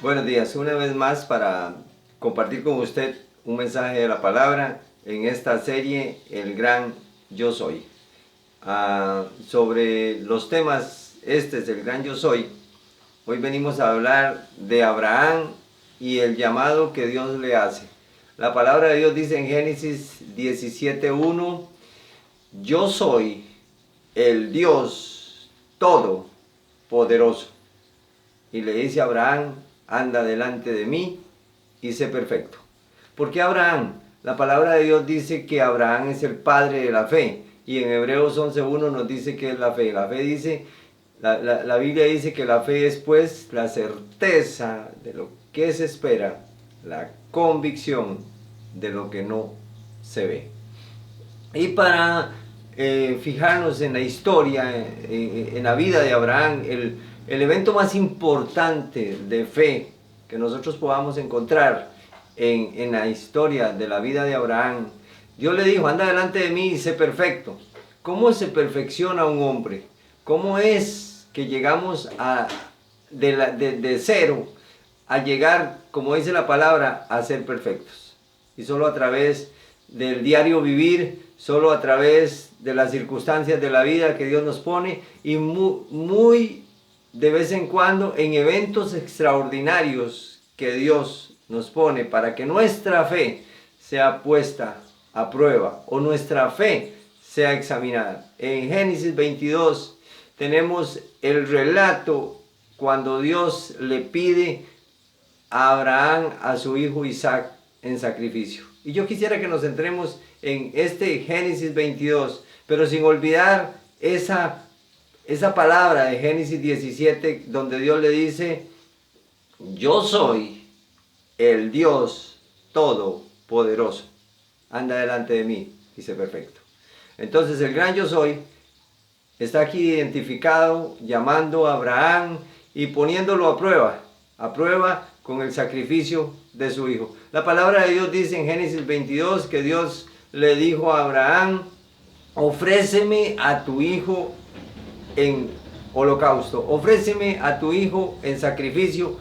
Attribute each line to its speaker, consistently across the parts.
Speaker 1: Buenos días, una vez más para compartir con usted un mensaje de la palabra en esta serie El Gran Yo Soy. Sobre los temas, este es el Gran Yo Soy. Hoy venimos a hablar de Abraham y el llamado que Dios le hace. La palabra de Dios dice en Génesis 17:1, yo soy el Dios Todopoderoso. Y le dice a Abraham, anda delante de mí y sé perfecto. ¿Por qué Abraham? La palabra de Dios dice que Abraham es el padre de la fe. Y en Hebreos 11:1 nos dice que es la fe. La fe dice, la Biblia dice que la fe es pues la certeza de lo que se espera, la convicción de lo que no se ve. Y para fijarnos en la historia, en la vida de Abraham, el evento más importante de fe que nosotros podamos encontrar en la historia de la vida de Abraham, Dios le dijo, anda delante de mí y sé perfecto. ¿Cómo se perfecciona un hombre? ¿Cómo es que llegamos de cero a llegar, como dice la palabra, a ser perfectos? Y solo a través del diario vivir, solo a través de las circunstancias de la vida que Dios nos pone y muy de vez en cuando en eventos extraordinarios que Dios nos pone para que nuestra fe sea puesta a prueba o nuestra fe sea examinada. En Génesis 22 tenemos el relato cuando Dios le pide a Abraham a su hijo Isaac en sacrificio. Y yo quisiera que nos centremos en este Génesis 22, pero sin olvidar esa palabra de Génesis 17, donde Dios le dice, yo soy el Dios Todopoderoso. Anda delante de mí y sé perfecto. Entonces el gran yo soy está aquí identificado, llamando a Abraham y poniéndolo a prueba con el sacrificio de su hijo. La palabra de Dios dice en Génesis 22 que Dios le dijo a Abraham, ofréceme a tu hijo en holocausto, ofréceme a tu hijo en sacrificio,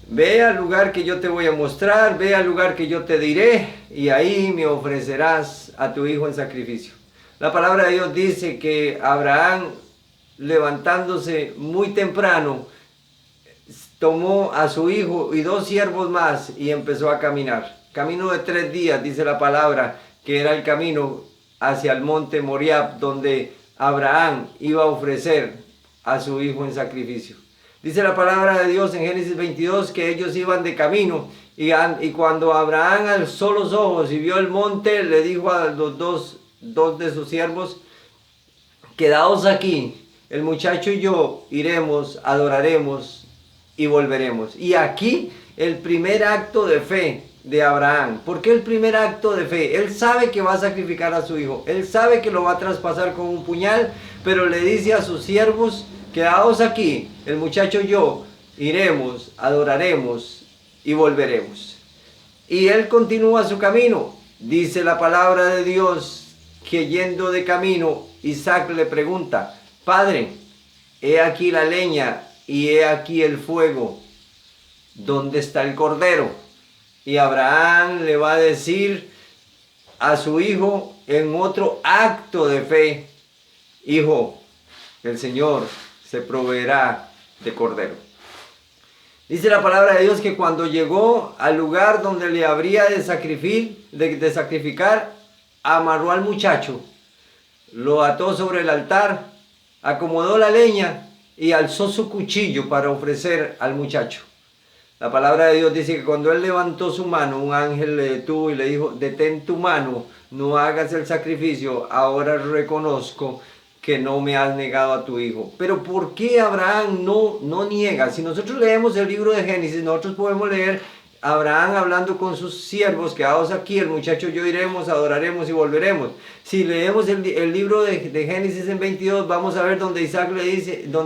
Speaker 1: ve al lugar que yo te voy a mostrar, ve al lugar que yo te diré y ahí me ofrecerás a tu hijo en sacrificio. La palabra de Dios dice que Abraham, levantándose muy temprano, tomó a su hijo y 2 siervos más y empezó a caminar. Camino de 3 días, dice la palabra, que era el camino hacia el monte Moriah, donde Abraham iba a ofrecer a su hijo en sacrificio. Dice la palabra de Dios en Génesis 22 que ellos iban de camino y cuando Abraham alzó los ojos y vio el monte, le dijo a los dos de sus siervos, quedaos aquí, el muchacho y yo iremos, adoraremos y volveremos. Y aquí el primer acto de fe de Abraham. ¿Por qué el primer acto de fe? Él sabe que va a sacrificar a su hijo. Él sabe que lo va a traspasar con un puñal, pero le dice a sus siervos, quedaos aquí, el muchacho y yo iremos, adoraremos y volveremos. Y él continúa su camino. Dice la palabra de Dios que yendo de camino, Isaac le pregunta, Padre, he aquí la leña y he aquí el fuego, ¿dónde está el cordero? Y Abraham le va a decir a su hijo en otro acto de fe, hijo, el Señor se proveerá de cordero. Dice la palabra de Dios que cuando llegó al lugar donde le habría de sacrificar, amarró al muchacho, lo ató sobre el altar, acomodó la leña y alzó su cuchillo para ofrecer al muchacho. La palabra de Dios dice que cuando él levantó su mano, un ángel le detuvo y le dijo, detén tu mano, no hagas el sacrificio, ahora reconozco que no me has negado a tu hijo. Pero ¿por qué Abraham no niega? Si nosotros leemos el libro de Génesis, nosotros podemos leer Abraham hablando con sus siervos, quedaos aquí, el muchacho y yo iremos, adoraremos y volveremos. Si leemos el libro de Génesis en 22, vamos a ver donde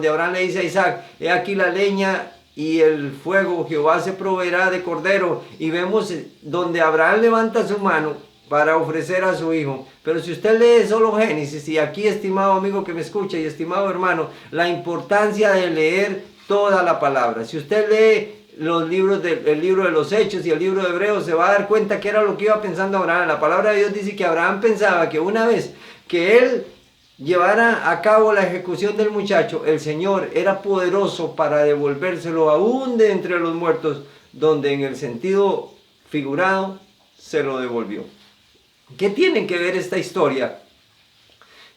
Speaker 1: Abraham le dice a Isaac, he aquí la leña y el fuego, Jehová se proveerá de cordero. Y vemos donde Abraham levanta su mano para ofrecer a su hijo. Pero si usted lee solo Génesis, y aquí, estimado amigo que me escucha y estimado hermano, la importancia de leer toda la palabra. Si usted lee el libro de los Hechos y el libro de Hebreos, se va a dar cuenta que era lo que iba pensando Abraham. La palabra de Dios dice que Abraham pensaba que una vez que él llevara a cabo la ejecución del muchacho, el Señor era poderoso para devolvérselo aún de entre los muertos, donde en el sentido figurado se lo devolvió. ¿Qué tiene que ver esta historia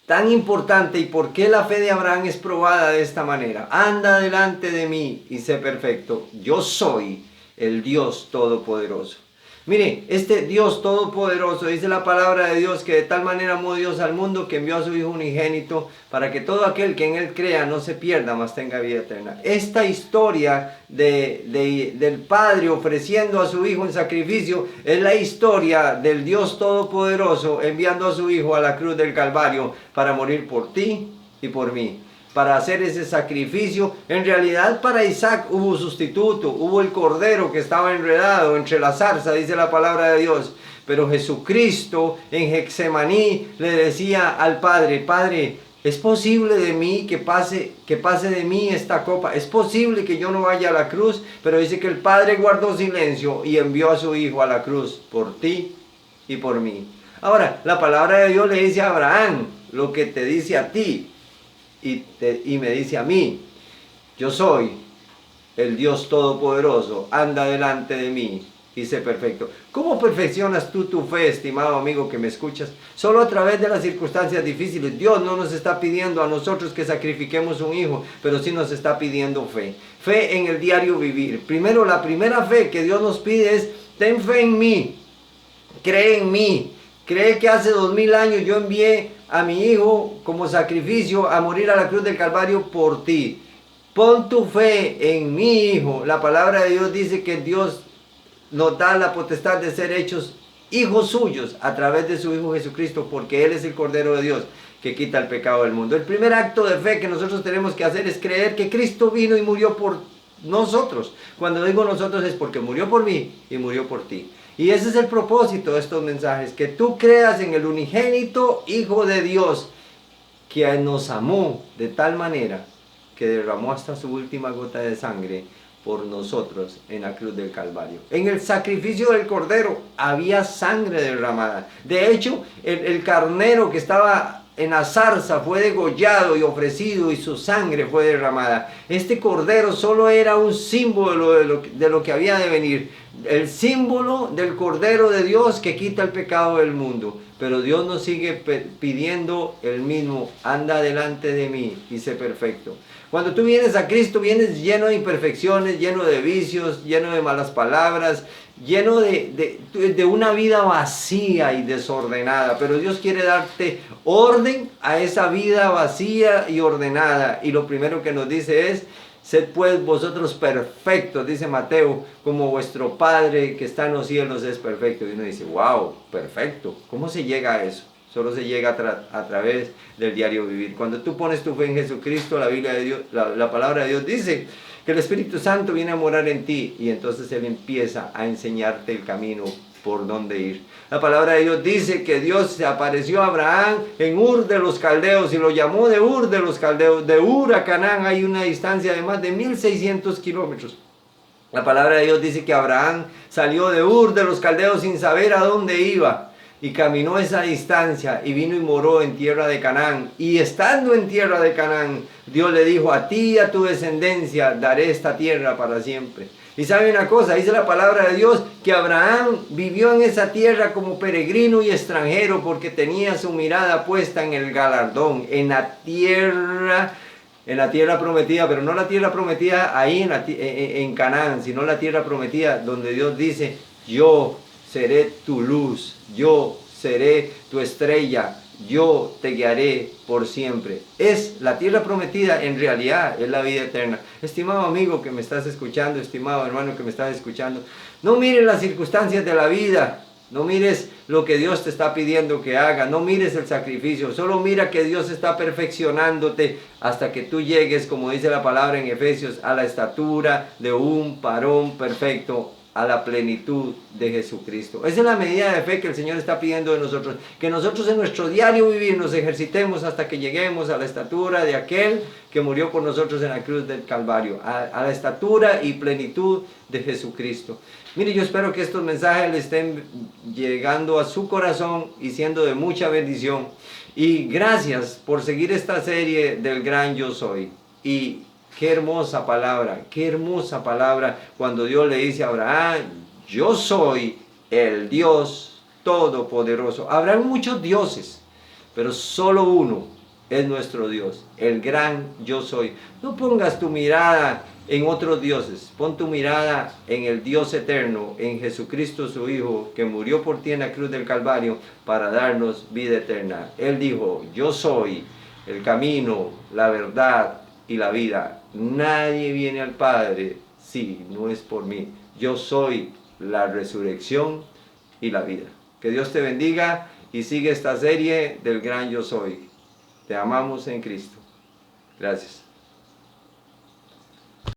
Speaker 1: tan importante y por qué la fe de Abraham es probada de esta manera? Anda delante de mí y sé perfecto. Yo soy el Dios Todopoderoso. Mire, este Dios Todopoderoso, dice la palabra de Dios, que de tal manera amó Dios al mundo que envió a su Hijo unigénito para que todo aquel que en Él crea no se pierda, mas tenga vida eterna. Esta historia del Padre ofreciendo a su Hijo en sacrificio es la historia del Dios Todopoderoso enviando a su Hijo a la cruz del Calvario para morir por ti y por mí, para hacer ese sacrificio. En realidad para Isaac hubo sustituto, hubo el cordero que estaba enredado entre la zarza, dice la palabra de Dios. Pero Jesucristo en Getsemaní le decía al Padre: Padre, ¿es posible de mí que pase de mí esta copa? ¿Es posible que yo no vaya a la cruz? Pero dice que el Padre guardó silencio y envió a su Hijo a la cruz por ti y por mí. Ahora, la palabra de Dios le dice a Abraham lo que te dice a ti y me dice a mí: yo soy el Dios Todopoderoso, anda delante de mí y sé perfecto. ¿Cómo perfeccionas tú tu fe, estimado amigo que me escuchas? Solo a través de las circunstancias difíciles. Dios no nos está pidiendo a nosotros que sacrifiquemos un hijo, pero sí nos está pidiendo fe. Fe en el diario vivir. Primero, la primera fe que Dios nos pide es: ten fe en mí, cree en mí. Cree que hace 2000 años yo envié a mi Hijo como sacrificio a morir a la cruz del Calvario por ti. Pon tu fe en mi Hijo. La palabra de Dios dice que Dios nos da la potestad de ser hechos hijos suyos a través de su Hijo Jesucristo, porque Él es el Cordero de Dios que quita el pecado del mundo. El primer acto de fe que nosotros tenemos que hacer es creer que Cristo vino y murió por nosotros. Cuando digo nosotros es porque murió por mí y murió por ti. Y ese es el propósito de estos mensajes, que tú creas en el unigénito Hijo de Dios, que nos amó de tal manera que derramó hasta su última gota de sangre por nosotros en la cruz del Calvario. En el sacrificio del Cordero había sangre derramada. De hecho, el carnero que estaba en la zarza fue degollado y ofrecido y su sangre fue derramada. Este Cordero solo era un símbolo de lo que había de venir. El símbolo del Cordero de Dios que quita el pecado del mundo. Pero Dios nos sigue pidiendo el mismo: anda delante de mí y sé perfecto. Cuando tú vienes a Cristo, vienes lleno de imperfecciones, lleno de vicios, lleno de malas palabras, lleno de una vida vacía y desordenada. Pero Dios quiere darte orden a esa vida vacía y ordenada. Y lo primero que nos dice es: sed pues vosotros perfectos, dice Mateo, como vuestro Padre que está en los cielos es perfecto. Y uno dice: wow, perfecto. ¿Cómo se llega a eso? Solo se llega a través del diario vivir. Cuando tú pones tu fe en Jesucristo, la Biblia de Dios, la palabra de Dios dice que el Espíritu Santo viene a morar en ti y entonces Él empieza a enseñarte el camino por donde ir. La palabra de Dios dice que Dios se apareció a Abraham en Ur de los Caldeos y lo llamó de Ur de los Caldeos. De Ur a Canaán hay una distancia de más de 1600 kilómetros. La palabra de Dios dice que Abraham salió de Ur de los Caldeos sin saber a dónde iba. Y caminó esa distancia y vino y moró en tierra de Canaán. Y estando en tierra de Canaán, Dios le dijo: a ti y a tu descendencia daré esta tierra para siempre. Y sabe una cosa, dice la palabra de Dios que Abraham vivió en esa tierra como peregrino y extranjero porque tenía su mirada puesta en el galardón, en la tierra prometida, pero no la tierra prometida ahí en Canaán, sino la tierra prometida donde Dios dice: yo seré tu luz, yo seré tu estrella, yo te guiaré por siempre. Es la tierra prometida, en realidad es la vida eterna. Estimado amigo que me estás escuchando, estimado hermano que me estás escuchando, no mires las circunstancias de la vida, no mires lo que Dios te está pidiendo que haga, no mires el sacrificio, solo mira que Dios está perfeccionándote hasta que tú llegues, como dice la palabra en Efesios, a la estatura de un varón perfecto, a la plenitud de Jesucristo. Esa es la medida de fe que el Señor está pidiendo de nosotros, que nosotros en nuestro diario vivir nos ejercitemos hasta que lleguemos a la estatura de aquel que murió por nosotros en la cruz del Calvario, a la estatura y plenitud de Jesucristo. Mire, yo espero que estos mensajes le estén llegando a su corazón y siendo de mucha bendición. Y gracias por seguir esta serie del Gran Yo Soy. Y qué hermosa palabra cuando Dios le dice a Abraham, yo soy el Dios Todopoderoso. Habrá muchos dioses, pero solo uno es nuestro Dios, el gran Yo Soy. No pongas tu mirada en otros dioses, pon tu mirada en el Dios eterno, en Jesucristo su Hijo, que murió por ti en la cruz del Calvario para darnos vida eterna. Él dijo, yo soy el camino, la verdad y la vida. Nadie viene al Padre si no es por mí. Yo soy la resurrección y la vida. Que Dios te bendiga y sigue esta serie del Gran Yo Soy. Te amamos en Cristo. Gracias.